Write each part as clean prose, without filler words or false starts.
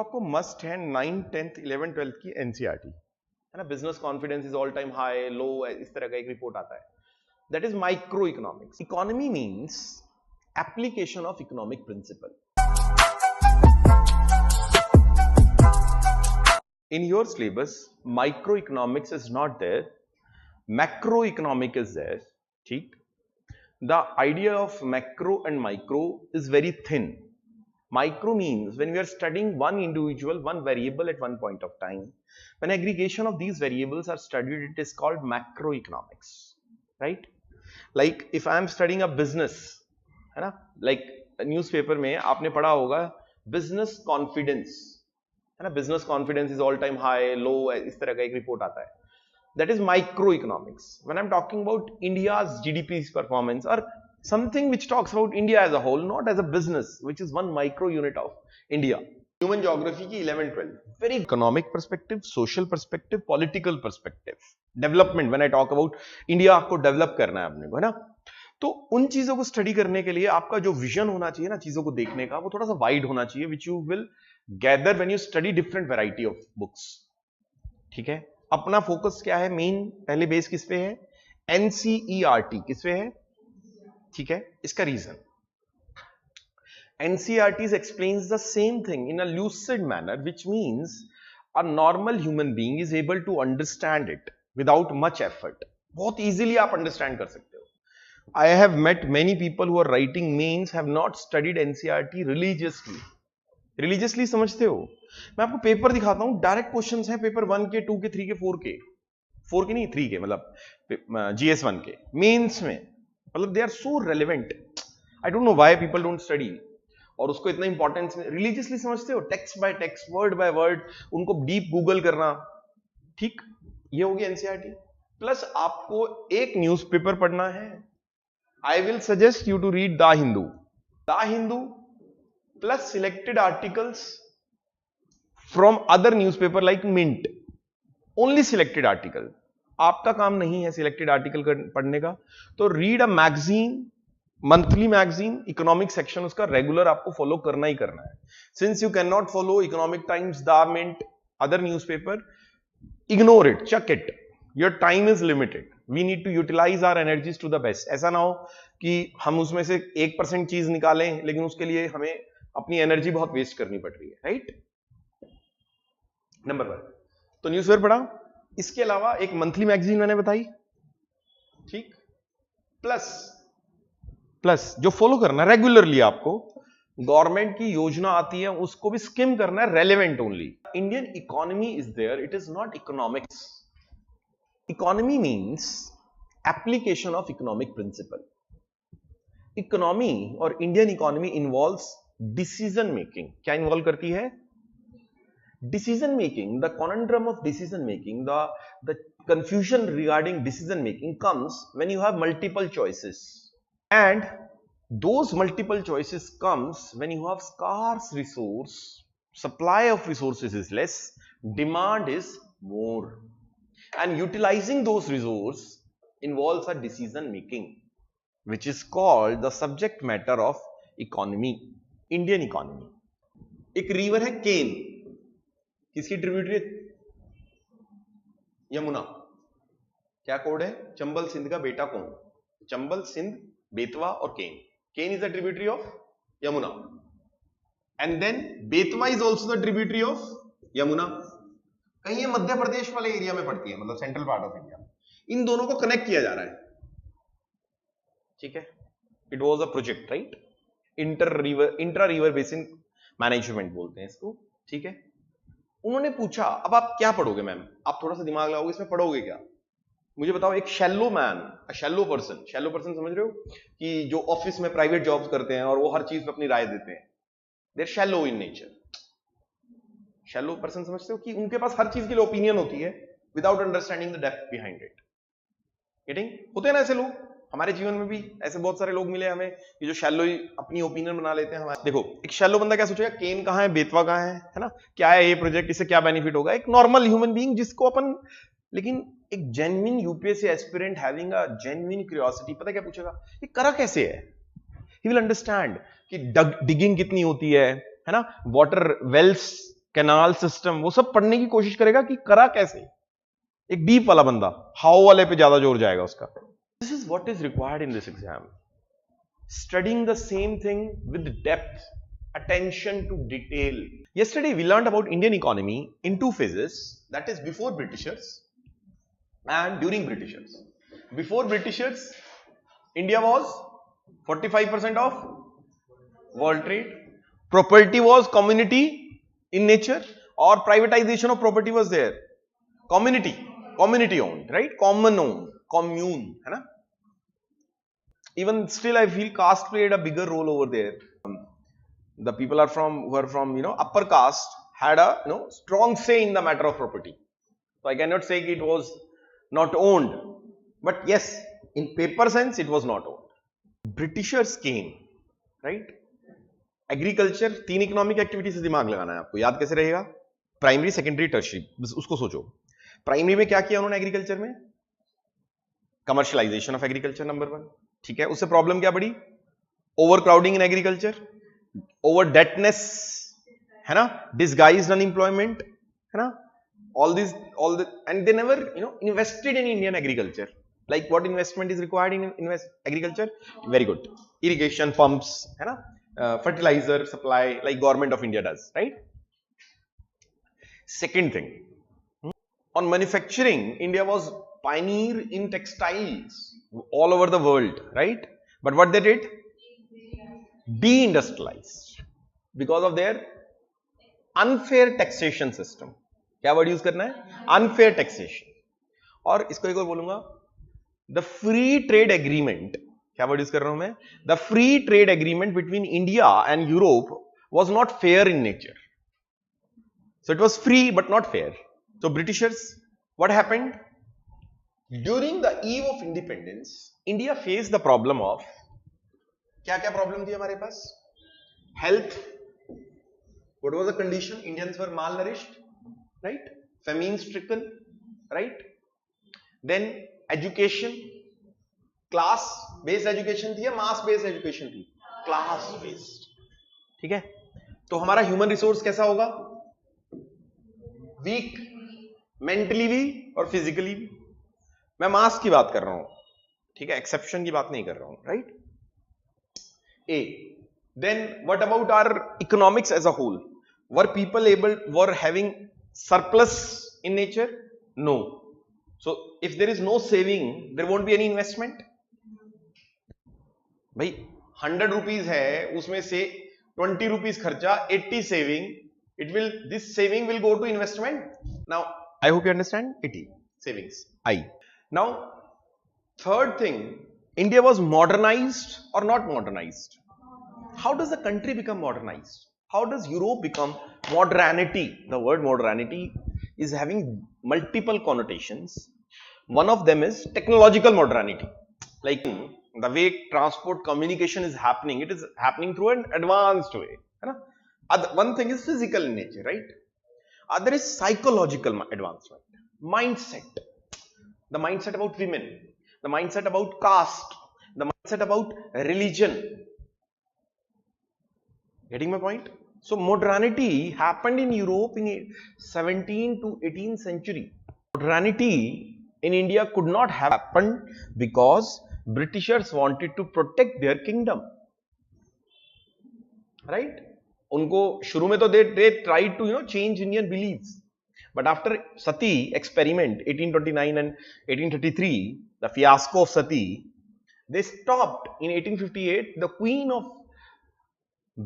आपको मस्ट है 9, 10th, 11th, 12th की एनसीईआरटी है ना। Business confidence is all time high, low, इस तरह का एक रिपोर्ट आता है। That is microeconomics. Economy means application of economic principle. In your syllabus, microeconomics is not there, macroeconomic is there. ठीक? The idea of macro and micro is very thin. Micro means when we are studying one individual, one variable at one point of time. When aggregation of these variables are studied, it is called macroeconomics, right? Like if I am studying a business, है ना? Like newspaper में आपने पढ़ा होगा business confidence, है ना। Business confidence is all time high, low, इस तरह का एक रिपोर्ट आता है। That is microeconomics. When I am talking about India's GDP performance और something which talks about India as a whole, not as a business which is one micro unit of India. Human geography की 11, 12 very economic perspective, social perspective, political perspective, development. When I talk about India, आपको develop करना है अपने को, है ना। तो उन चीजों को स्टडी करने के लिए आपका जो विजन होना चाहिए ना, चीजों को देखने का, वो थोड़ा सा वाइड होना चाहिए, which you will gather when you study different variety of books. ठीक है। अपना फोकस क्या है मेन, पहले बेस किस पे है? एनसीईआरटी किस पे है? ठीक है। इसका reason, NCERT explains the same thing in a lucid manner, which means a normal human being is able to understand it without much effort. बहुत easily आप understand कर सकते हो। I have met many people who are writing mains have not studied NCERT religiously. Religiously समझते हो? मैं आपको paper दिखाता हूँ, डायरेक्ट क्वेश्चंस हैं पेपर 1 के, 2 के, 3 के, 4 के नहीं, 3 के, मतलब GS1 के मेंस में, मतलब they are so relevant. I don't know why people don't study, और उसको इतना इंपॉर्टेंस रिलीजियसली समझते हो, text by text, word by word, उनको डीप गूगल करना। ठीक, ये होगी एनसीईआरटी। प्लस आपको एक न्यूज़पेपर पढ़ना है। I will suggest you to read the Hindu. The Hindu plus selected articles from other newspaper like Mint, only selected article. आपका काम नहीं है सिलेक्टेड आर्टिकल पढ़ने का, तो read a magazine, monthly magazine, economic section उसका रेगुलर आपको फॉलो करना ही करना है। Since you can not follow Economic Times, the Mint, other newspaper, ignore it, chuck it, your time is limited. We need to utilise our energies to the best. ऐसा ना हो कि हम उसमें से 1% चीज निकालें, लेकिन उसके लिए हमें अपनी एनर्जी बहुत वेस्ट करनी पड़ रही है, राइट। नंबर 1 तो न्यूज़पेपर पढ़ा, इसके अलावा एक मंथली मैगजीन मैंने बताई, ठीक। प्लस जो फॉलो करना है रेगुलरली, आपको गवर्नमेंट की योजना आती है उसको भी स्किम करना है, relevant only. Indian economy is there, it is not economics. Economy means application of economic principle. Economy और Indian economy involves decision making. क्या इन्वॉल्व करती है? Decision making. The conundrum of decision making, the confusion regarding decision making comes when you have multiple choices, and those multiple choices comes when you have scarce resource, supply of resources is less, demand is more, and utilizing those resources involves a decision making, which is called the subject matter of economy, Indian economy. एक river है केन, किसकी tributary? Yamuna. क्या code है? चंबल सिंध का बेटा कौन? चंबल, सिंध, बेतवा और Ken. Ken is the tributary of Yamuna, and then Betwa is also the tributary of Yamuna. कहीं ये मध्य प्रदेश वाले एरिया में पड़ती है, मतलब सेंट्रल पार्ट ऑफ इंडिया। इन दोनों को कनेक्ट किया जा रहा है, ठीक है। It was a project, right. Intra river basin management बोलते हैं इसको, ठीक है। उन्होंने पूछा, अब आप क्या पढ़ोगे मैम? आप थोड़ा सा दिमाग लगाओगे, इसमें पढ़ोगे क्या? मुझे बताओ। एक शैलो मैन, शैलो पर्सन समझ रहे हो कि जो ऑफिस में प्राइवेट जॉब्स करते हैं और वो हर चीज पे अपनी राय देते हैं, they are shallow in nature. Shallow person समझते हो कि उनके पास हर चीज के लिए ओपिनियन होती है without understanding the depth behind it. Getting? होते हैं ना ऐसे लोग, हमारे जीवन में भी ऐसे बहुत सारे लोग मिले हमें कि जो शैलो ही अपनी ओपिनियन बना लेते हैं हमारे। देखो, एक शैलो बंदा क्या सोचेगा, केन कहाँ है, बेतवा कहाँ है ना, क्या है ये प्रोजेक्ट, इससे क्या बेनिफिट होगा। एक नॉर्मल ह्यूमन बीइंग जिसको अपन, लेकिन एक genuine UPSC aspirant having a genuine curiosity, पता क्या पूछेगा, ये करा कैसे है। ही विल अंडरस्टैंड कि डिगिंग कितनी होती है ना, वाटर वेल्स कैनाल सिस्टम, वो सब पढ़ने की कोशिश करेगा कि करा कैसे। एक डीप वाला बंदा हाउ वाले पे ज्यादा जोर जाएगा उसका। This is what is required in this exam, studying the same thing with depth, attention to detail. Yesterday we learned about Indian economy in two phases, that is before Britishers and during Britishers. Before Britishers, India was 45% of world trade. Property was community in nature, or privatization of property was there. Community owned, right? Common owned, commune, है ना? Even still, I feel caste played a bigger role over there. The people who are from upper caste had a strong say in the matter of property. So I cannot say it was not owned, but yes, in paper sense it was not owned. Britishers came, right? Agriculture, 3 economic activity से दिमाग लगाना है आपको, याद कैसे रहेगा? Primary, secondary, tertiary, बस उसको सोचो। प्राइमरी में क्या किया उन्होंने एग्रीकल्चर में? कमर्शियलाइजेशन ऑफ एग्रीकल्चर, नंबर 1, ठीक है। उससे प्रॉब्लम क्या पड़ी? Overcrowding in agriculture, over indebtedness, है ना, डिसगाइज्ड अनएम्प्लॉयमेंट, है ना, all the and they never invested in Indian agriculture. Like what investment is required in agriculture? Very good, irrigation pumps, है ना, fertilizer supply, like government of India does, right? Second thing, on manufacturing, India was pioneer in textiles all over the world, right? But what they did? Deindustrialized because of their unfair taxation system. क्या word use करना है? Unfair taxation. और इसको एक और बोलूंगा, the free trade agreement. क्या word use कर रहा हूं मैं? The free trade agreement between India and Europe was not fair in nature, so it was free but not fair. So Britishers, what happened? During the eve of independence, India face the problem of, क्या क्या problem थी हमारे पास? Health, what was the condition? Indians were mall nourished, right? Famine stricken, right? Then education, class based education थी या mass based education थी? Class based, ठीक है। तो हमारा human resource कैसा होगा? Weak, mentally भी और physically भी। मैं mass की बात कर रहा हूं, ठीक है, exception की बात नहीं कर रहा हूं, right? A. Then what about our economics as a whole? Were people were having surplus in nature? No. So if there is no saving, there won't be any investment. भाई 100 rupees है, उसमें से 20 rupees खर्चा, 80 saving, this saving will go to investment. Now I hope you understand. 80 savings, I. Now third thing, India was modernized or not modernized? How does the country become modernized? How does Europe become modernity? The word modernity is having multiple connotations. One of them is technological modernity. Like the way transport communication is happening, it is happening through an advanced way. One thing is physical in nature, right? Other is psychological advancement. Mindset. The mindset about women. The mindset about caste. The mindset about religion. Getting my point? So modernity happened in Europe in 17th to 18th century. Modernity in India could not have happened because Britishers wanted to protect their kingdom, right? उनको शुरू में तो they tried to change Indian beliefs, but after Sati experiment 1829 and 1833, the fiasco of Sati, they stopped. In 1858, the Queen of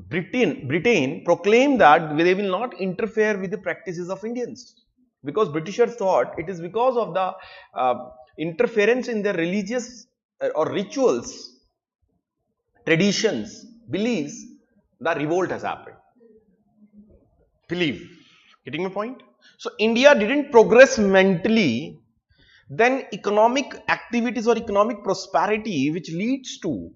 Britain proclaimed that they will not interfere with the practices of Indians, because Britishers thought it is because of the interference in their religious or rituals, traditions, beliefs, the revolt has happened. Believe. Getting my point? So India didn't progress mentally, then economic activities or economic prosperity, which leads to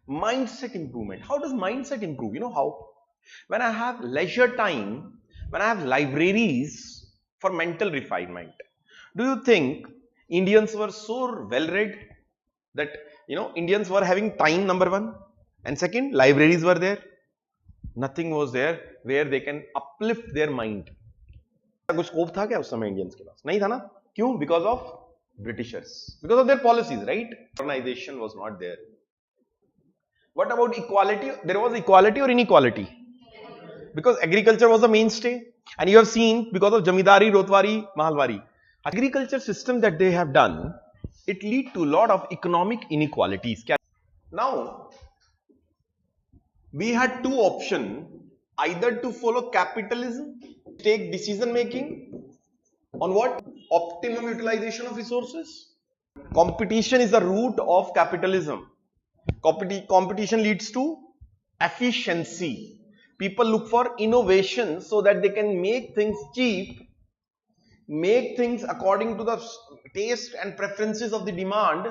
mindset improvement. How does mindset improve? You know how? When I have leisure time, when I have libraries for mental refinement, do you think Indians were so well read that Indians were having time, number 1, and second, libraries were there? Nothing was there where they can uplift their mind. कुछ scope था क्या उस समय Indians के पास? नहीं था ना? क्यों? Because of Britishers, because of their policies, right? Organization was not there. What about equality? There was equality or inequality? Because agriculture was the mainstay, and you have seen because of Jamidari, Rotwari, Mahalwari, agriculture system that they have done, it lead to a lot of economic inequalities. Now, we had two options, either to follow capitalism, take decision making on what? Optimum utilization of resources. Competition is the root of capitalism. Competition leads to efficiency. People look for innovation so that they can make things cheap, make things according to the taste and preferences of the demand,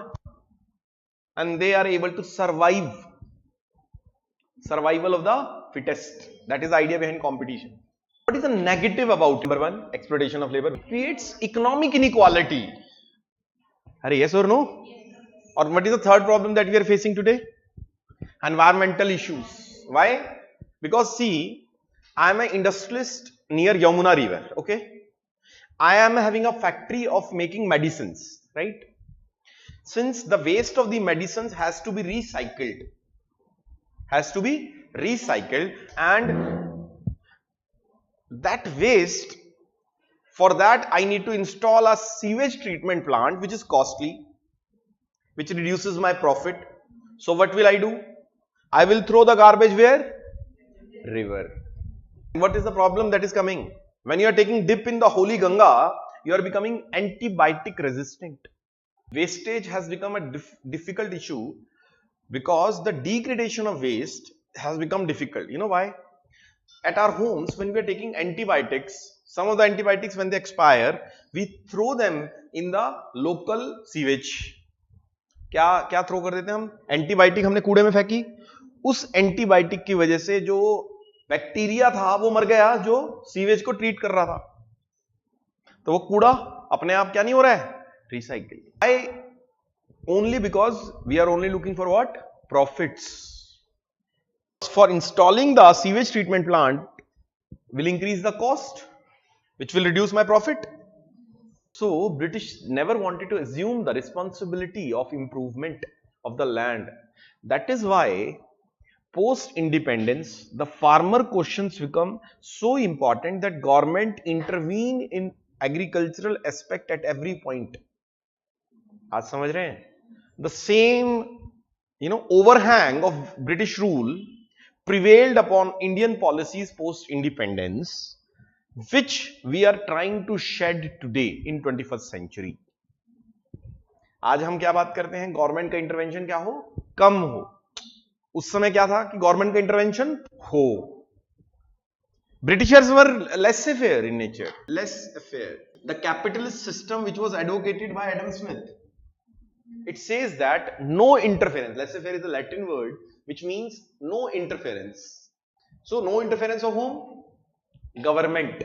and they are able to survive. Survival of the fittest. That is the idea behind competition. What is the negative about number one? Exploitation of labor. It creates economic inequality. Yes or no? Or what is the third problem that we are facing today? Environmental issues. Why? Because see, I am an industrialist near Yamuna river. Okay, I am having a factory of making medicines, right? Since the waste of the medicines has to be recycled, and that waste, for that I need to install a sewage treatment plant, which is costly, which reduces my profit. So what will I do? I will throw the garbage where? River. What is the problem that is coming? When you are taking dip in the holy Ganga, you are becoming antibiotic resistant. Wastage has become a difficult issue because the degradation of waste has become difficult. You know why? At our homes, when we are taking antibiotics, some of the antibiotics, when they expire, we throw them in the local sewage. क्या throw कर देते हैं हम? Antibiotic हमने कूड़े में फेंकी, उस एंटीबायोटिक की वजह से जो बैक्टीरिया था वो मर गया जो सीवेज को ट्रीट कर रहा था, तो वो कूड़ा अपने आप क्या नहीं हो रहा है? Recycle. Why? Only because we are only looking for what? Profits. For installing the sewage treatment plant will increase the cost, which will reduce my profit. So British never wanted to assume the responsibility of improvement of the land. That is why post independence the farmer questions become so important that government intervene in agricultural aspect at every point. आज समझ रहे हैं? The same, overhang of British rule prevailed upon Indian policies post independence, which we are trying to shed today in 21st century. आज हम क्या बात करते हैं? गवर्नमेंट का इंटरवेंशन क्या हो? कम हो. उस समय क्या था कि गवर्नमेंट का इंटरवेंशन हो. Britishers were laissez-faire in nature. Laissez-faire. The capitalist system which was advocated by Adam Smith. It says that no interference. Laissez-faire is a Latin word which means no interference. So no interference of whom? Government.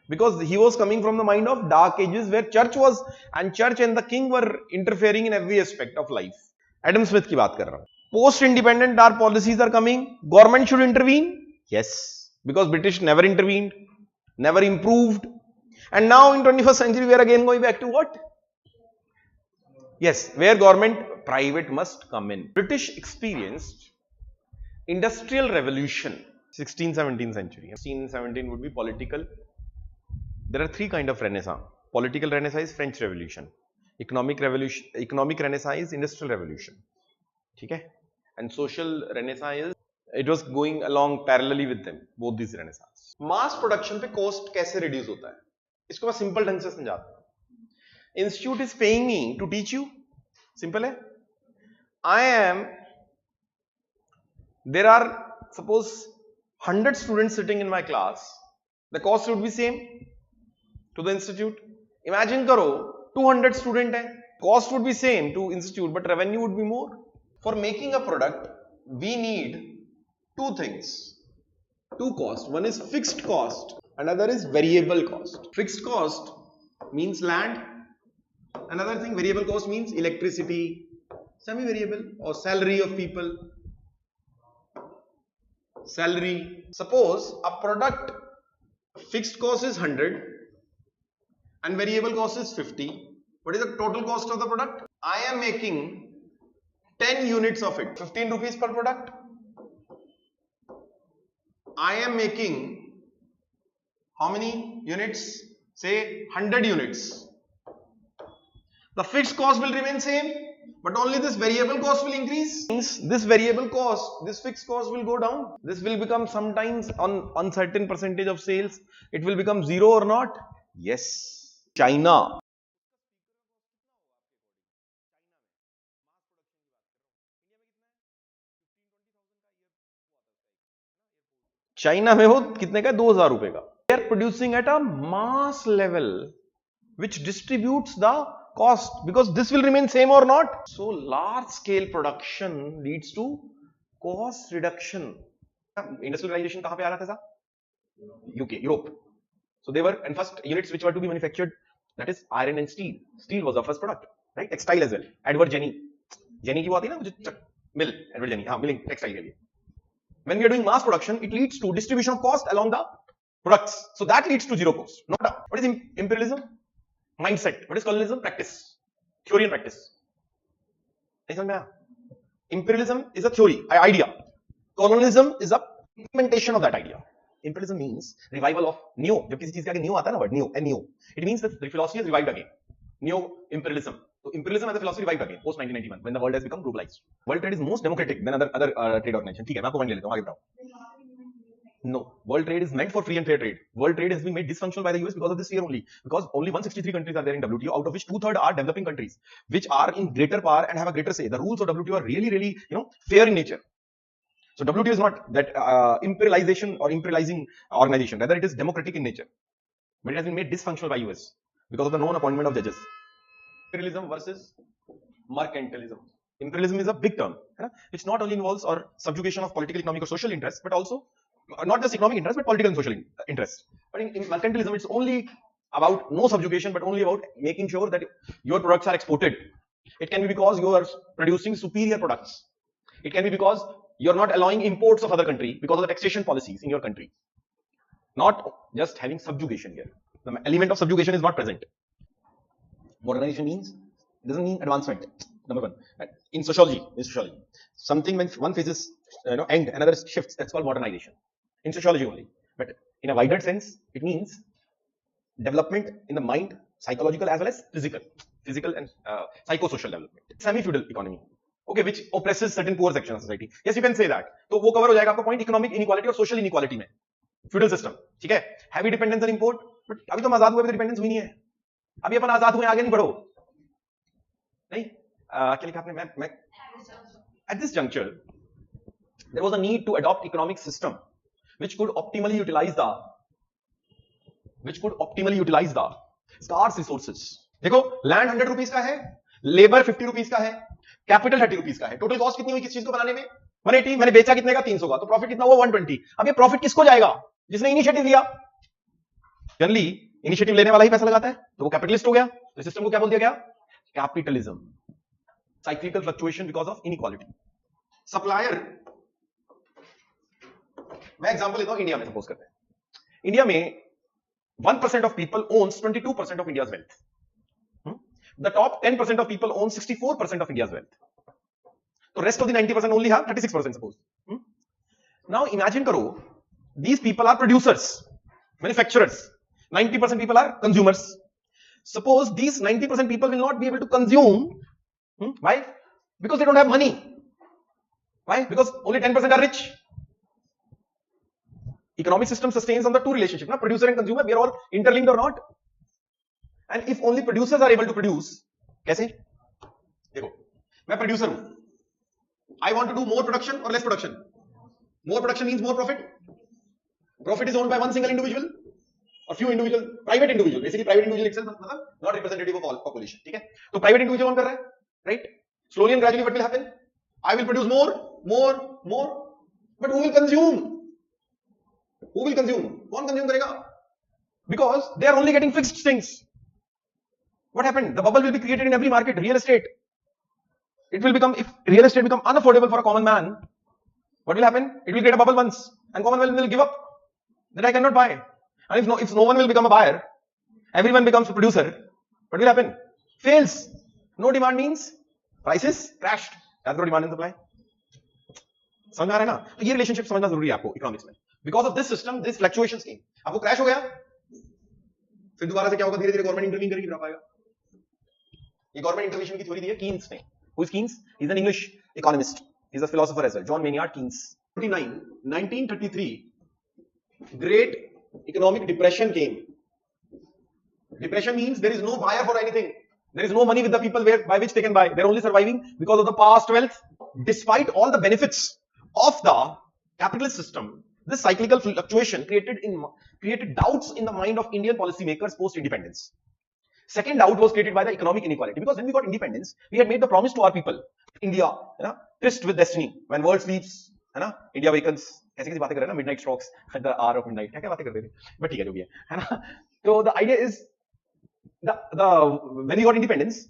Because he was coming from the mind of dark ages where church and the king were interfering in every aspect of life. Adam Smith की बात कर रहा हूं. Post independent our policies are coming. Government should intervene. Yes, because British never intervened, never improved, and now in 21st century we are again going back to what? Yes, where government, private must come in. British experienced industrial revolution 16th 17th century. 16 and 17 would be political. There are three kind of renaissance. Political renaissance is French revolution, economic renaissance is industrial revolution, okay? And social renaissance is, it was going along parallelly with them, both these renaissance. Mass production पे cost कैसे reduce होता है? इसको मैं simple ढंग से समझाता हूँ. Institute is paying me to teach you. Simple है. There are suppose 100 students sitting in my class. The cost would be same to the institute. Imagine करो 200 student है. Cost would be same to institute, but revenue would be more. For making a product, we need two things, two costs. One is fixed cost, another is variable cost. Fixed cost means land. Another thing, variable cost means electricity, semi-variable, or salary of people. salary. Suppose a product fixed cost is 100 and variable cost is 50. What is the total cost of the product? I am making 10 units of it, 15 rupees per product. I am making how many units? Say 100 units. The fixed cost will remain same, but only this variable cost will increase. Means this variable cost, this fixed cost will go down. This will become sometimes on uncertain percentage of sales. It will become 0 or not? Yes. China. China में हो कितने का? 2000 रुपए का. They are producing at a mass level which distributes the cost, because this will remain same or not. So large scale production leads to cost reduction. Industrialization कहां पे आ रहा था साहब? UK, Europe. So they were, and first units which were to be manufactured, that is iron and steel. Steel was the first product, right? Textile as well. Edward Jenny की वो आती है ना मिल, Edward Jenny, हाँ, milling textile के लिए. When we are doing mass production, it leads to distribution of cost along the products. So that leads to zero cost. What is imperialism? Mindset. What is colonialism? Practice. Theory and practice. Imperialism is a theory, idea. Colonialism is a implementation of that idea. Imperialism means revival of neo. जब किसी चीज के आगे neo आता है ना word, neo. It means that the philosophy is revived again. Neo-imperialism. So imperialism as a philosophy revived again post 1991 when the world has become globalized. World trade is most democratic than other trade organization. ठीक है, मैं आपको point ले लेता हूँ, आगे बढ़ाओ. No, world trade is meant for free and fair trade. World trade has been made dysfunctional by the US because of this fear only. Because only 163 countries are there in WTO, out of which 2/3 are developing countries, which are in greater power and have a greater say. The rules of WTO are really, fair in nature. So WTO is not that imperialization or imperializing organization. Rather, it is democratic in nature. But it has been made dysfunctional by US because of the non-appointment of judges. Imperialism versus mercantilism. Imperialism is a big term, which not only involves or subjugation of political, economic, or social interests, but also not just economic interest, but political and social interest. But in mercantilism, it's only about no subjugation, but only about making sure that your products are exported. It can be because you are producing superior products. It can be because you're not allowing imports of other country because of the taxation policies in your country. Not just having subjugation here. The element of subjugation is not present. Modernization means, it doesn't mean advancement. Number one. In sociology, something when one phases end, another shifts, that's called modernization. In sociology only. But in a wider sense, it means development in the mind, psychological as well as physical and psychosocial development. Semi-feudal economy. Okay, which oppresses certain poor sections of society. Yes, you can say that. तो वो cover हो जाएगा आपका point economic inequality और social inequality में. Feudal system, ठीक है? Heavy dependence on import, but अभी तो हम आजाद हुए, अभी तो dependence हुई नहीं है. अभी अपन आजाद हुए, आगे नहीं बढ़ो. नहीं? क्या लिखा आपने? मैं at this juncture, there was a need to adopt economic system which could optimally utilize the scarce resources. देखो, land 100 rupees का है, labor 50 rupees का है, capital 30 rupees का है. Total cost कितनी हुई किस चीज को बनाने में? 180. मैंने बेचा कितने का? 300 का. तो प्रॉफिट कितना हुआ? 120. अब ये प्रॉफिट किसको जाएगा? जिसने इनिशिएटिव लिया. जनरली इनिशिएटिव लेने वाला ही पैसा लगाता है, तो वो कैपिटलिस्ट हो गया. तो सिस्टम को क्या बोल दिया गया? Capitalism. Cyclical fluctuation because of inequality. Supplier, मैं एग्जांपल लेता हूं. इंडिया में सपोज करते हैं, इंडिया में 1% of people owns 22% of India's wealth. The top 10% of people own 64% of India's wealth. So rest of the 90% only have 36%, suppose. Now imagine karo, these people are producers, manufacturers. 90% people are consumers. Suppose these 90% people will not be able to consume. Why? Because they don't have money. Why? Because only 10% are rich. Economic system sustains on the two relationship, na? Producer and consumer. We are all interlinked or not? And if only producers are able to produce, कैसे? देखो, मैं producer हूं. I want to do more production or less production. More production means more profit. Profit is owned by one single individual or few individual, private individual. Basically, private individual itself, मतलब not representative of all population. ठीक है? तो private individual own कर रहा है, right? Slowly and gradually, what will happen? I will produce more, but who will consume? Who will consume? कौन consume करेगा? Because they are only getting fixed things. What happened? The bubble will be created in every market. Real estate. It will become, if real estate become unaffordable for a common man, what will happen? It will create a bubble once, and Commonwealth will give up. That I cannot buy. And if no one will become a buyer, everyone becomes a producer. What will happen? Fails. No demand means prices crashed. That's no demand and supply. समझ में आ रहा है ना? तो ये relationship समझना जरूरी है आपको इकोनॉमिक्स में. Because of this system, this fluctuations came. अब वो क्रैश हो गया, फिर दोबारा से क्या होगा? धीरे धीरे गवर्नमेंट इंटरवीन करेगी, गिरा पाएगा. ये गवर्नमेंट इंटरवेंशन की थ्योरी दी है कीन्स ने. Who is Keynes? He's an English economist. He's a philosopher as well. John Maynard Keynes. 1933, Great Economic Depression came. Depression means there is no buyer for anything. There is no money with the people by which they can buy. They're only surviving because of the past wealth. Despite all the benefits of the capitalist system, this cyclical fluctuation created doubts in the mind of Indian policymakers post-independence. Second doubt was created by the economic inequality, because when we got independence, we had made the promise to our people, India, tryst with destiny. When world sleeps, India wakens. ऐसी कैसी बातें कर रहे हैं ना, midnight strokes at the hour of midnight. क्या क्या बातें कर रहे थे? But ठीक है जो भी है ना. So the idea is, when we got independence,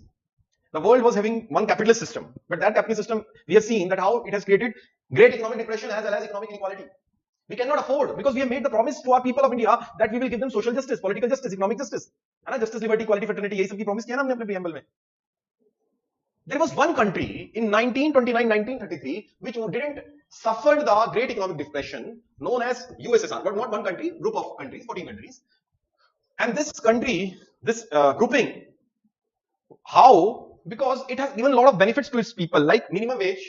the world was having one capitalist system, but that capitalist system, we have seen that how it has created great economic depression as well as economic inequality. We cannot afford, because we have made the promise to our people of India that we will give them social justice, political justice, economic justice, है ना, justice, liberty, equality, fraternity, यही सब की promise किया ना हमने अपने preamble में. There was one country in 1929-1933 which didn't suffer the great economic depression, known as USSR, but not one country, group of countries, 14 countries. And this country, this grouping, how? Because it has given a lot of benefits to its people, like minimum wage,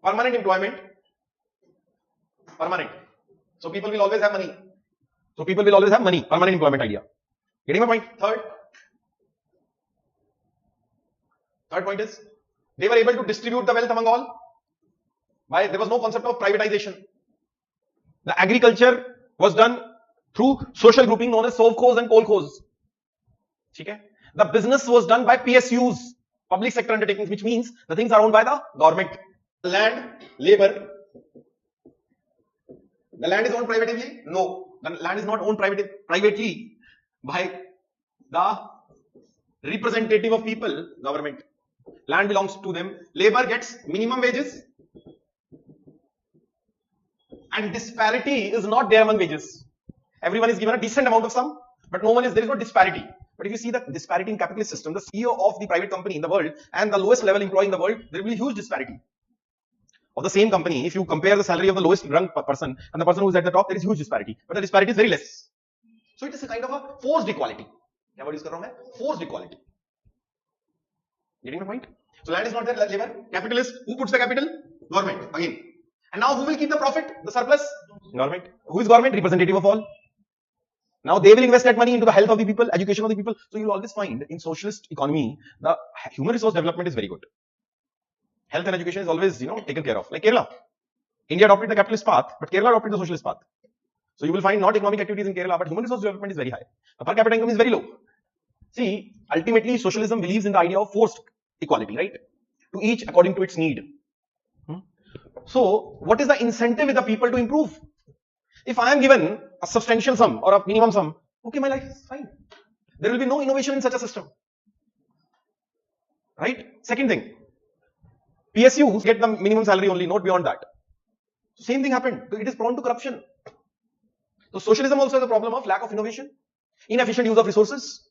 permanent employment, permanent. So people will always have money. Permanent employment idea. Getting my point? Third point is, they were able to distribute the wealth among all. Why? There was no concept of privatization. The agriculture was done through social grouping known as sovkhos and kolkhos. Okay? The business was done by PSUs, public sector undertakings, which means the things are owned by the government. Land, labor. The land is owned privately? No. The land is not owned privately by the representative of people, government. Land belongs to them. Labor gets minimum wages. And disparity is not there among wages. Everyone is given a decent amount of sum, but there is no disparity. But if you see the disparity in capitalist system, the CEO of the private company in the world and the lowest level employee in the world, there will be huge disparity. Of the same company, if you compare the salary of the lowest ranked person and the person who is at the top, there is huge disparity. But the disparity is very less. So it is a kind of a forced equality. What word use कर रहा हूँ मैं? Forced equality. Getting my point? So land is not there, labor. Capitalist, who puts the capital? Government, again. And now who will keep the profit, the surplus? Government. Who is government? Representative of all. Now they will invest that money into the health of the people, education of the people. So you will always find in socialist economy, the human resource development is very good. Health and education is always, taken care of. Like Kerala. India adopted the capitalist path, but Kerala adopted the socialist path. So you will find not economic activities in Kerala, but human resource development is very high. The per capita income is very low. See, ultimately socialism believes in the idea of forced equality, right? To each according to its need. So what is the incentive with the people to improve? If I am given a substantial sum or a minimum sum, okay, my life is fine. There will be no innovation in such a system. Right? Second thing, PSUs get the minimum salary only, not beyond that. Same thing happened. It is prone to corruption. So socialism also has a problem of lack of innovation, inefficient use of resources,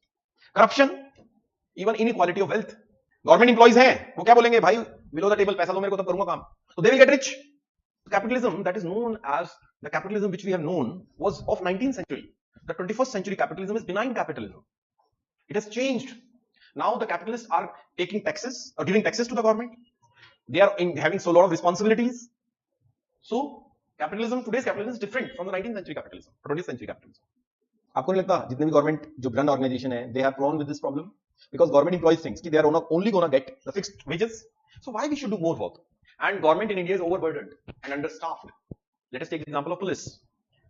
corruption, even inequality of wealth. Government employees हैं, वो क्या बोलेंगे भाई below the table पैसा दो मेरे को तब करूँगा काम. So they will get rich. Capitalism that is known as the capitalism which we have known was of 19th century. The 21st century capitalism is benign capitalism. It has changed. Now the capitalists are taking taxes or giving taxes to the government. They are having so lot of responsibilities. So capitalism, today's capitalism is different from the 19th century capitalism, 20th century capitalism. आपको नहीं लगता जितने भी government जो run organisation है, they have prone with this problem because government employees thinks कि they are only gonna get the fixed wages. So why we should do more work? And government in India is overburdened and understaffed. Let us take the example of police.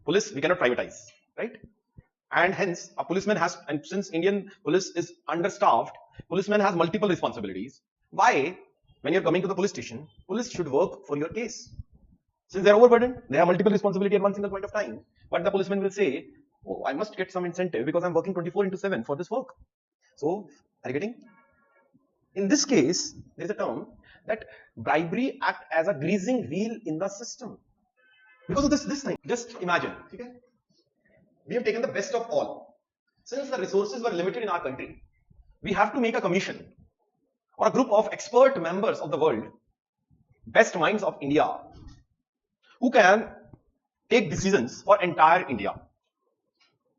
Police we cannot privatize, right? And hence a policeman has, and since Indian police is understaffed, policeman has multiple responsibilities. Why? When you're coming to the police station, police should work for your case. Since they're overburdened, they have multiple responsibility at one single point of time. But the policeman will say, oh, I must get some incentive because I'm working 24/7 for this work. So, are you getting? In this case, there's a term, that bribery act as a greasing wheel in the system. Because of this thing, just imagine, okay? We have taken the best of all. Since the resources were limited in our country, we have to make a commission or a group of expert members of the world, best minds of India, who can take decisions for entire India.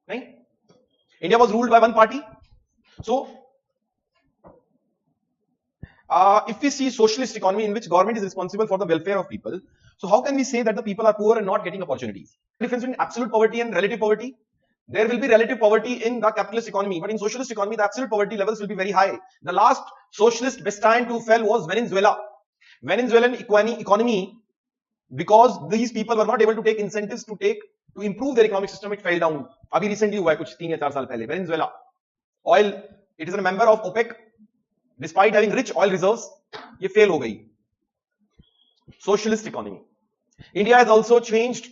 Right? India was ruled by one party. So, if we see socialist economy in which government is responsible for the welfare of people, so how can we say that the people are poor and not getting opportunities? The difference between absolute poverty and relative poverty? There will be relative poverty in the capitalist economy, but in socialist economy, the absolute poverty levels will be very high. The last socialist bastion to fall was Venezuela. Venezuelan economy, because these people were not able to take incentives to improve their economic system, it fell down. Abhi recently हुआ है कुछ 3 या 4 साल पहले. Venezuela, oil, it is a member of OPEC. Despite having rich oil reserves, ये fail हो गई. Socialist economy. India has also changed,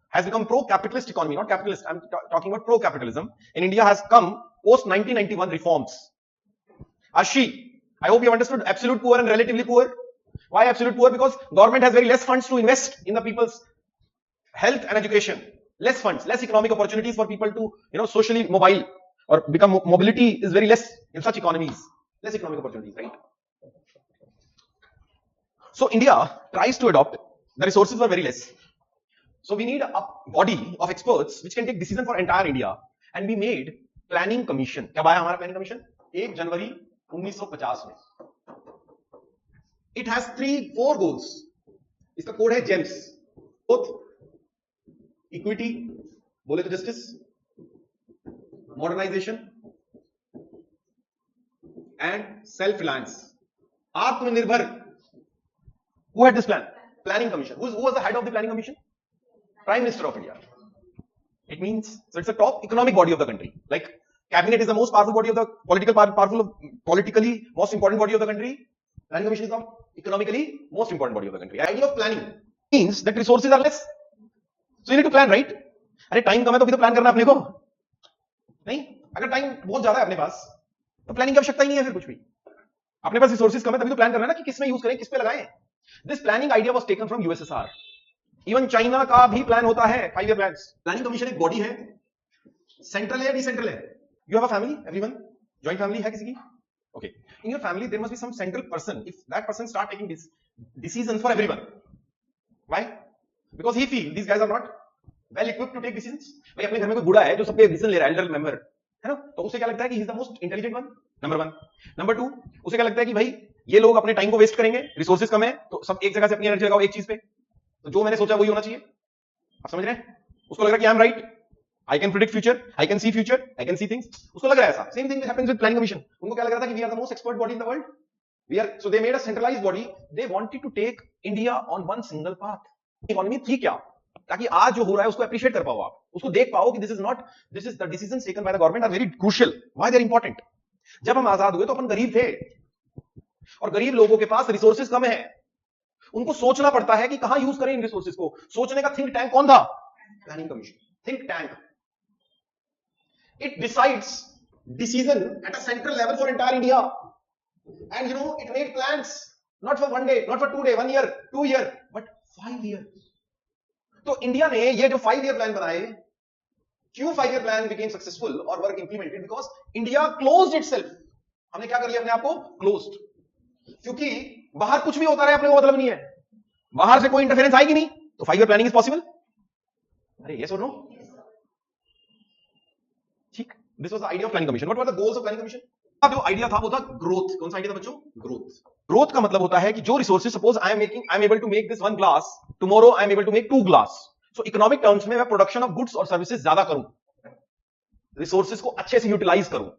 has become pro-capitalist economy, not capitalist. I'm talking about pro-capitalism. In India has come post 1991 reforms. Ashi, I hope you have understood absolute poor and relatively poor. Why absolute poor? Because government has very less funds to invest in the people's health and education. Less funds, less economic opportunities for people to, socially mobile or become mobility is very less in such economies. Less economic opportunities, right? So India tries to adopt, the resources were very less. So we need a body of experts which can take decision for entire India. And we made planning commission. कब आया हमारा planning commission? 1 जनवरी 1950 में. It has 4 goals. इसका code है GEMS. Both equity, बोले तो justice, modernization, and self-reliance. आत्मनिर्भर. Who had this plan? Planning commission. Who was the head of the planning commission? Prime Minister of India. It means, so it's a top economic body of the country. Like cabinet is the most powerful body of the politically most important body of the country. Planning commission is the economically most important body of the country. The idea of planning means that resources are less. So you need to plan, right? अरे time कम है तो भी तो plan करना अपने को नहीं. अगर टाइम बहुत ज्यादा है अपने पास तो प्लानिंग की आवश्यकता ही नहीं है. फिर कुछ भी अपने पास रिसोर्सेज कम है तभी तो प्लान करना है ना कि किस में यूज करें, किस पे लगाएं. This planning idea was taken from USSR. Even China का भी प्लान होता है 5 ईयर प्लान्स. प्लानिंग कमीशन एक बॉडी है. सेंट्रल है या डिसेंट्रल है? You have a family, everyone joint family है किसी की? Okay. In your family there must be some central person. If that person start taking this decisions for everyone, why? Because he feel these guys are not well equipped to take decisions. भाई अपने घर में कोई बूढ़ा है जो सबके decision ले रहा है, एल्डर मेंबर है ना, तो उसे क्या लगता है कि he is the most intelligent one. Number 1. Number 2, उसे क्या लगता है कि भाई ये लोग अपने टाइम को वेस्ट करेंगे, रिसोर्सेज कम है, तो सब एक जगह से अपनी एनर्जी लगाओ एक चीज पे, तो जो मैंने सोचा वही होना चाहिए. आप समझ रहे हैं? उसको लग रहा है कि I am right, I can predict future, I can see future, I can see things. उसको लग रहा है ऐसा. Same thing happens with planning commission. उनको क्या लग रहा था कि we are the most expert body in the world. We are, so they made a centralised body. They wanted to take India on one single path. Economy थी क्या, ताकि आज जो हो रहा है उसको अप्रिशिएट कर पाओ, आप उसको देख पाओ कि this is the decisions taken by the government are very crucial. Why they are important? जब हम आजाद हुए तो अपन गरीब थे और गरीब लोगों के पास रिसोर्सेज कम है. उनको सोचना पड़ता है कि कहां यूज करें इन रिसोर्सेज को. सोचने का थिंक टैंक कौन था? Planning commission. Think tank. It decides decision at a central level for entire India, and it made plans not for 1 day, not for 2 day, 1 year, 2 year, but 5 years. तो India ने ये जो 5 year plan बनाए, क्यों 5 year plan became successful और work implemented? Because India closed itself. हमने क्या कर लिया अपने आप को? क्लोज्ड. क्योंकि बाहर कुछ भी होता रहे अपने को मतलब नहीं है, बाहर से कोई इंटरफेरेंस आएगी नहीं, तो 5 ईयर प्लानिंग इज पॉसिबल. अरे ये सुनो, ठीक. This was the idea of planning commission. What were the goals of planning commission? जो आइडिया था वो था ग्रोथ. कौन सा आइडिया था बच्चों? ग्रोथ. ग्रोथ का मतलब होता है कि जो resources, suppose I am able to make this 1 glass, tomorrow I am able to make 2 glass. So economic terms में मैं प्रोडक्शन ऑफ गुड्स और सर्विसेज ज्यादा करूं, रिसोर्सेज को अच्छे से यूटिलाइज करूं,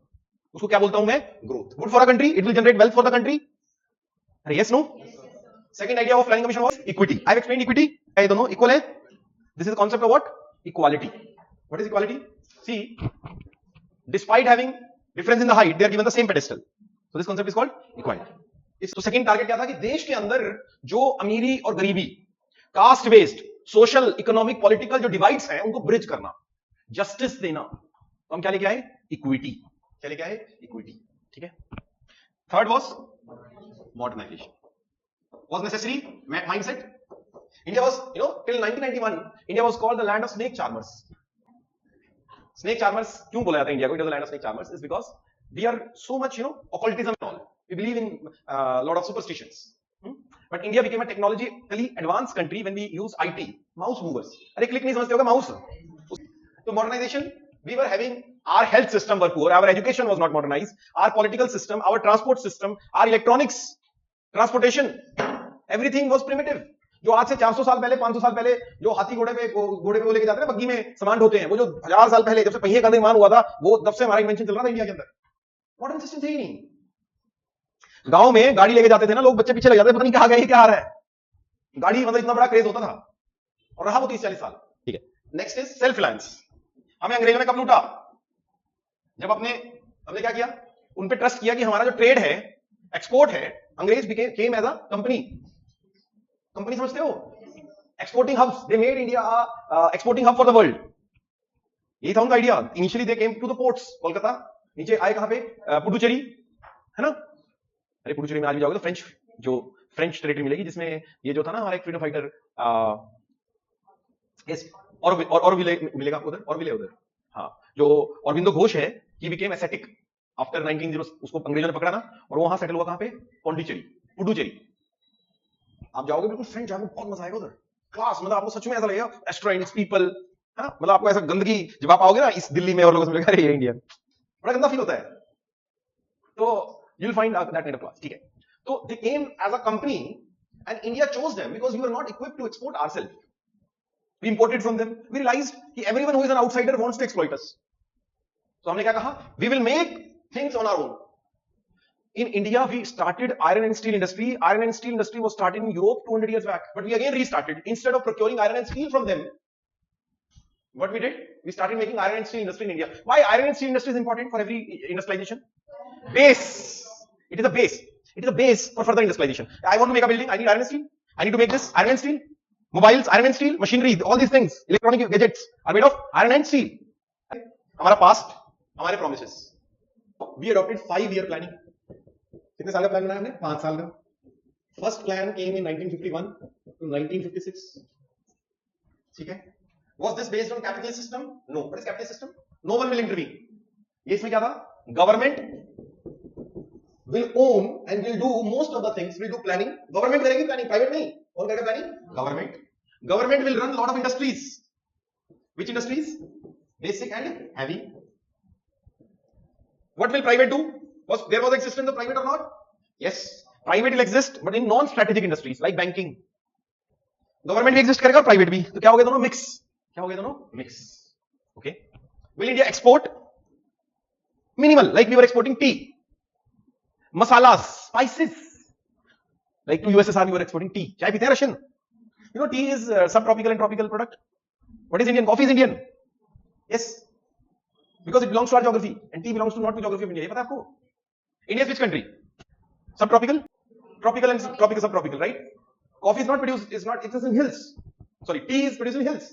उसको क्या बोलता हूं मैं? Growth. Good for a country, it will generate wealth for the country. अरे yes, no? Second idea of planning commission was equity. I have explained equity. ये दोनों इक्वल है. This is the concept of what? Equality. What is equality? See, despite having difference in the height, they are given the same pedestal. So this concept is called equality. तो second target क्या था कि देश के अंदर जो अमीरी और गरीबी, caste based, social, economic, political जो डिवाइड्स हैं उनको ब्रिज करना, जस्टिस देना. तो हम क्या लेके आए? इक्विटी. क्या लेके आए? इक्विटी. ठीक है. Third was modernisation. was necessary mindset. India was, till 1991, India was called the land of snake charmers. Snake charmers, क्यों बोला जाता है इंडिया को? It is the land of snake charmers is because we are so much, occultism and all. We believe in a lot of superstitions. But India became a technologically advanced country when we use IT, mouse movers. अरे click नहीं समझते होगा mouse. So modernization, we were having our health system were poor, our education was not modernized, our political system, our transport system, our electronics, transportation, everything was primitive. जो आज से 400 साल पहले 500 साल पहले जो हाथी घोड़े पे वो लेके जाते हैं बग्गी में सामान ढोते हैं, वो जो 1000 साल पहले जब से पहिए का निर्माण हुआ था, वो तब से हमारा इन्वेंशन चल रहा था इंडिया के अंदर. मॉडर्न सिस्टम थे ही नहीं. गांव में गाड़ी लेके जाते थे ना लोग, बच्चे पीछे लग जाते थे, पता नहीं कहां गए, क्या आ रहा है. गाड़ी मतलब इतना बड़ा क्रेज होता था और रहा वो 30-40 साल. ठीक है. Next is self reliance. हमें अंग्रेजों ने कब लूटा? जब हमने क्या किया? उन पे ट्रस्ट किया कि हमारा जो ट्रेड है, एक्सपोर्ट है, अंग्रेज केम एज अ कंपनी समझते हो? Exporting hubs, they made India exporting hub for the world. यही था उनका idea. Initially they came to the ports, Kolkata, नीचे आए कहां पे? पुडुचेरी, है ना? अरे पुडुचेरी में आज भी जाओगे तो फ्रेंच टेरिटरी मिलेगी, जिसमें ये जो था ना हमारा एक फ्रीडम फाइटर और मिलेगा आपको उधर, और मिले उधर. हाँ, जो अरविंदो घोष है, ही बिकेम एसेटिक आफ्टर 1900, उसको अंग्रेजों ने पकड़ा ना, और वो वहां सेटल हुआ कहां पे? पुडुचेरी. आप जाओगे बिल्कुल फ्रेंच, आपको बहुत मजा आएगा उधर. क्लास, मतलब आपको सच में ऐसा लगेगा एस्ट्रोइंट्स पीपल, है ना? मतलब आपको ऐसा गंदगी, जब आप आओगे ना इस दिल्ली में और लोगों से मिलेगा, अरे ये इंडियन, बड़ा गंदा फील होता है. तो you will find that kind of class. ठीक है. तो they came as a company and India chose them because we were not equipped to export ourselves. We imported from them. We realized that everyone who is an outsider wants to exploit us. So हमने क्या कहा? We will make things on our own. In India, we started iron and steel industry. Iron and steel industry was started in Europe 200 years back, but we again restarted. Instead of procuring iron and steel from them, what we did? We started making iron and steel industry in India. Why iron and steel industry is important for every industrialization? Base. It is a base. It is a base for further industrialization. I want to make a building. I need iron and steel. I need to make this iron and steel. Mobiles, iron and steel, machinery, all these things, electronic gadgets are made of iron and steel. हमारा past, हमारे promises. We adopted 5-year planning. कितने साल का plan बनाया हमने? 5 साल का. First plan came in 1951 to 1956. ठीक है? Was this based on capitalist system? No. What is capitalist system? No one will intervene. ये इसमें क्या था? Government will own and will do most of the things. Will do planning. Government करेगी planning, private नहीं. कौन करेगा planning? Government will run a lot of industries. Which industries? Basic and heavy. What will private do? There was existence of private or not? Yes. Private will exist, but in non-strategic industries like banking. Government भी exist करेगा और private भी. तो क्या हो गया दोनों? Mix. क्या हो गया दोनों? Mix. Okay. Will India export? Minimal. Like we were exporting tea, masalas, spices. Like to USSR we were exporting tea. चाय पीते हैं Russian. Tea is subtropical and tropical product. What is Indian? Coffee is Indian. Yes. Because it belongs to our geography. And tea belongs to not to geography of India. ये पता है आपको? India is which country? Subtropical? Tropical and tropical, subtropical, right? Coffee is not produced, it is in hills. Sorry, tea is produced in hills.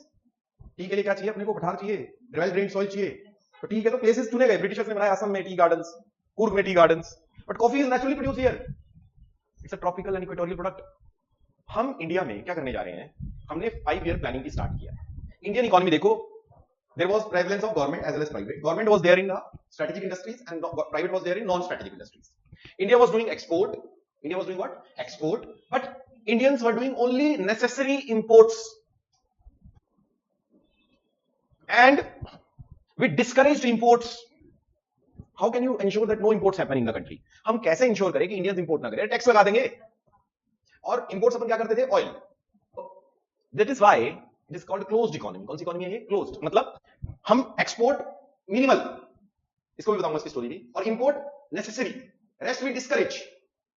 T के लिए क्या चाहिए अपने को? पठार चाहिए, वेल ड्रेन्ड सॉइल चाहिए. तो टी के तो प्लेसेस चुने गए. ब्रिटिशर्स ने बनाया असम में टी गार्डन्स, कुर्ग में tea gardens. But coffee is naturally produce here. It's a tropical and equatorial product. हम इंडिया में क्या करने जा रहे हैं? हमने 5-year प्लानिंग की स्टार्ट किया है. इंडियन इकोनॉमी देखो, there was prevalence of government as well as private. Government was there in the strategic industries and private was there in non-strategic industries. India was doing export. India was doing what? Export. But Indians were doing only necessary imports. And we discouraged imports. How can you ensure that no imports happen in the country? हम कैसे ensure करें कि Indians import ना करें? Tax लगा देंगे. और imports अपन क्या करते थे? Oil. That is why it is called closed economy. कौन सी इकोनॉमी है ये? Closed. मतलब हम एक्सपोर्ट मिनिमल, इसको भी बताऊंगा इसकी स्टोरी भी, और import necessary, rest we discourage.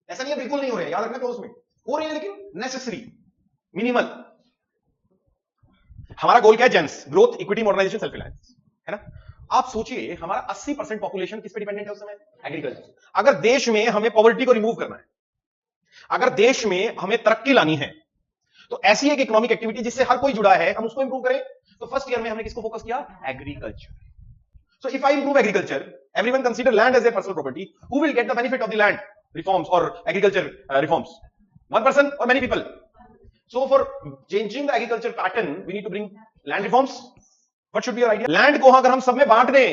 ऐसा नहीं है बिल्कुल नहीं हो रहे हैं, याद रखना. क्लोज में हो रहे हैं लेकिन नेसेसरी, मिनिमल. हमारा गोल क्या है? Gems, growth, equity, modernisation, self reliance, है ना? आप सोचिए हमारा 80% पॉपुलेशन किस पे डिपेंडेंट है उस समय? एग्रीकल्चर. अगर देश में हमें पॉवर्टी को रिमूव करना है, अगर देश में हमें तरक्की लानी है, तो ऐसी एक इकोनॉमिक एक्टिविटी जिससे हर कोई जुड़ा है, हम उसको इंप्रूव करें. तो फर्स्ट ईयर में हमने किसको फोकस किया? Agriculture. So if I improve agriculture, everyone consider land as a personal property. Who will get the benefit of the land reforms और agriculture reforms? One person or many people? So for changing the agriculture pattern, we need to bring land reforms. What should be your idea? Land को अगर हम सब में बांट दें,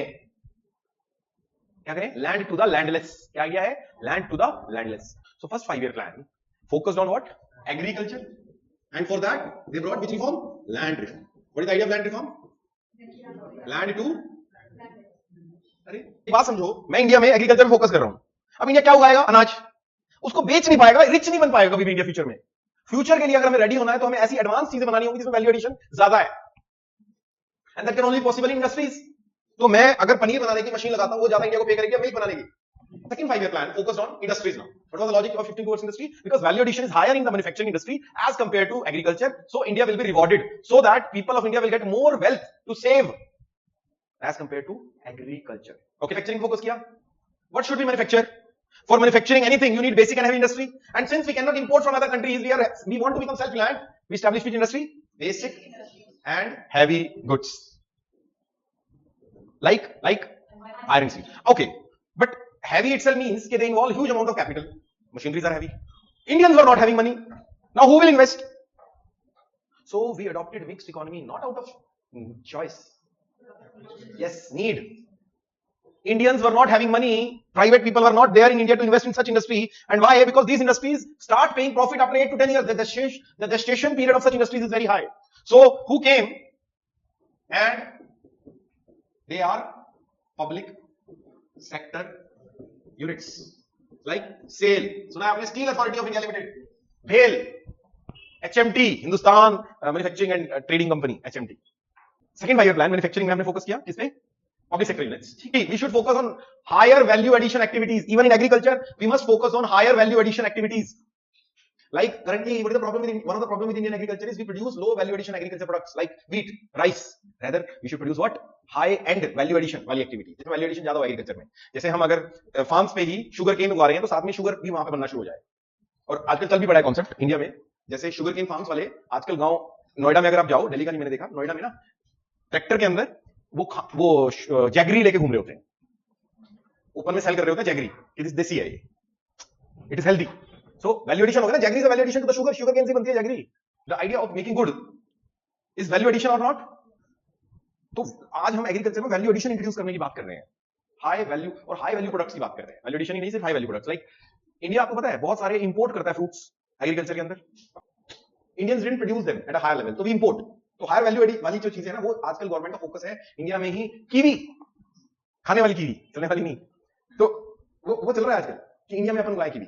क्या करें? Land to the landless. क्या आइडिया है? Land to the landless. So first 5-year plan focused on what? Agriculture. And for that they brought which reform? Land reform. What is the idea of land reform? Land to. अरे बात समझो, मैं India में agriculture में focus कर रहा हूं. अब इंडिया क्या उगाएगा? अनाज. उसको बेच नहीं पाएगा, रिच नहीं बन पाएगा कभी भी इंडिया फ्यूचर में. फ्यूचर के लिए अगर हमें रेडी होना है तो हमें ऐसी एडवांस चीजें बनानी होंगी जिसमें वैल्यू एडिशन ज्यादा है. And that can only possible in industries. तो मैं अगर पनीर बनाने की मशीन लगाता हूं, वो ज्यादा इंडिया को पे करेगी मिल्क बनाने की. Second 5-year plan focused on industries now. What was the logic of shifting towards industry? Because value addition is higher in the manufacturing industry as compared to agriculture. So India will be rewarded so that people of India will get more wealth to save as compared to agriculture. Okay, manufacturing focus kiya. What should we manufacture? For manufacturing anything, you need basic and heavy industry. And since we cannot import from other countries, we want to become self-reliant. We establish which industry? Basic and heavy goods. Like iron steel. Okay, but heavy itself means that they involve huge amount of capital. Machineries are heavy. Indians were not having money. Now who will invest? So we adopted mixed economy not out of choice. Yes, need. Indians were not having money. Private people were not there in India to invest in such industry. And why? Because these industries start paying profit after 8 to 10 years. The gestation period of such industries is very high. So who came? And they are public sector units like SAIL. सुना है आपने? Steel Authority of India Limited. BHEL, HMT, Hindustan Manufacturing and Trading Company, HMT. Second 5-year plan manufacturing में हमने focus किया किस पे? Public sector units. We should focus on higher value addition activities. Even in agriculture, we must focus on higher value addition activities. Like currently, what is the problem with one of the problem with Indian agriculture is we produce low value addition agriculture products like wheat, rice. Rather, we should produce what? High end value addition वाली activity. जिसमें value addition ज्यादा हो agriculture में. जैसे हम अगर farms पे ही sugar cane उगा रहे हैं तो साथ में sugar भी वहां पे बनना शुरू हो जाए. और आजकल चल भी पड़ा है concept इंडिया में. जैसे sugar cane farms वाले आजकल गांव नोएडा में अगर आप जाओ, दिल्ली का नहीं मैंने देखा, नोएडा में ना ट्रैक्टर के अंदर वो जैगरी लेके घूम रहे होते हैं. ऊपर में सेल कर रहे होते हैं जैगरी कि दिस देसी है ये. It is healthy. So value addition हो गया ना. जैगरी से value addition to the sugar cane से बनती है jaggery. The idea of making gur is value addition और नॉट. तो आज हम एग्रीकल्चर में वैल्यू एडिशन इंट्रोड्यूस करने की बात कर रहे हैं. हाई वैल्यू और हाई वैल्यू प्रोडक्ट्स की बात कर रहे हैं. वैल्यू एडिशन ही नहीं, सिर्फ high value products. Like India आपको पता है बहुत सारे इंपोर्ट करता है फ्रूट्स एग्रीकल्चर के अंदर. Indians didn't produce them at a higher level, तो वी इंपोर्ट. तो हायर वैल्यू वाली जो चीजें है ना, वो आजकल गवर्नमेंट का फोकस है इंडिया में ही. कीवी, खाने वाली कीवी, चलने वाली नहीं. तो वो चल रहा है आजकल कि इंडिया में अपन उगाए कीवी.